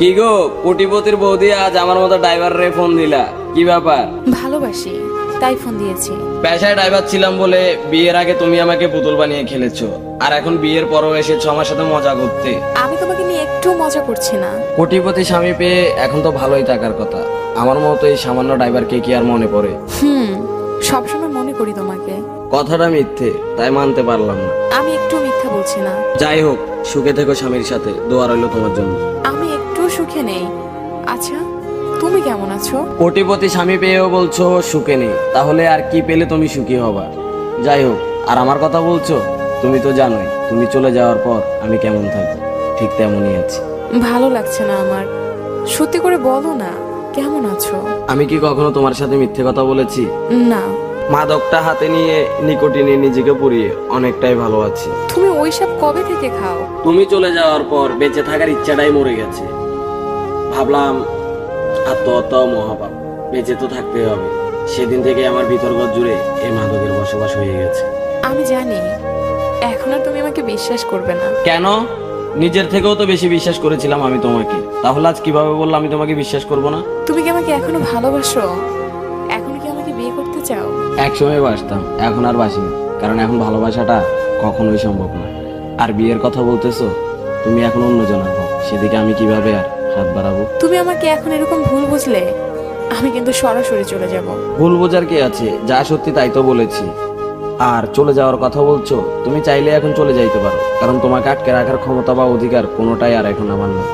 কি গো, কোটিপতির বৌদি আজ আমার মতো ড্রাইভারে ফোন দিলা, কি ব্যাপার? ভালোবাসি তাই ফোন দিয়েছি। পেশায় ড্রাইভার ছিলাম বলে বিয়ের আগে তুমি আমাকে পুতুল বানিয়ে খেলেছো, আর এখন বিয়ের পরও এসেছো আমার সাথে মজা করতে। আমি তোমাকে নিয়ে একটু মজা করছি না। কোটিপতি স্বামী পেয়ে এখন তো ভালোই টাকার কথা। আমার মতো এই সামান্য ড্রাইভারকে কি আর মনে পড়ে? সবসময় মনে করি তোমাকে। কথাটা মিথ্যে, তাই মানতে পারলাম না। আমি একটু মিথ্যা বলছি না। যাই হোক, সুখে থেকো স্বামীর সাথে, দোয়া রইল তোমার জন্য। আমি একটু সুখে নেই। আচ্ছা, তুমি কেমন আছো? কোটিপতি স্বামী পেয়েও বলছো সুখে নেই, তাহলে আর কি পেলে তুমি সুখী হবা? যাই হোক, আর আমার কথা বলছো, তুমি তো জানোই তুমি চলে যাওয়ার পর আমি কেমন থাকবো, ঠিক তেমনই আছি। ভালো লাগছে না আমার। সত্যি করে বলো না, কেমন আছো? আমি কি কখনো তোমার সাথে মিথ্যে কথা বলেছি? না। মাদকটা হাতে নিয়ে নিকোটিনে নিজেকে পুড়িয়ে অনেকটাই ভালো আছি। তুমি ওইসব কবে থেকে খাও? তুমি চলে যাওয়ার পর বেঁচে থাকার ইচ্ছাটাই মরে গেছে। ভাবলাম আত্মহত্যা মহাপাপ, বেঁচে তো থাকতে হবে। সেদিন থেকে আমার ভিতরগত জুড়ে এই মাদকের বসবাস হয়ে গেছে। আমি জানি এখন আর তুমি আমাকে বিশ্বাস করবে না। কেন? নিজের থেকেও তো বেশি বিশ্বাস করেছিলাম আমি তোমাকে, তাহলে আজ কিভাবে বললাম আমি তোমাকে বিশ্বাস করব না? তুমি কি আমাকে এখনো ভালোবাসো? এখন কি আমাকে বিয়ে করতে চাও? একসময় বাসতাম, এখন আর বাসি না, কারণ এখন ভালোবাসাটা কখনোই সম্ভব না। আর বিয়ের কথা বলতেছো, তুমি এখন অন্য জনের হও, সেদিকে আমি কিভাবে আর হাত বাড়াবো? তুমি আমাকে এখন এরকম ভুল বুঝলে আমি কিন্তু সরাসরি চলে যাব। ভুল বোঝার কি আছে, যা সত্যি তাই তো বলেছি। আর চলে যাওয়ার কথা বলছো, তুমি চাইলে এখন চলে যাইতে পারো, কারণ তোমাকে আটকে রাখার ক্ষমতা বা অধিকার কোনোটাই আর এখন আমার নেই।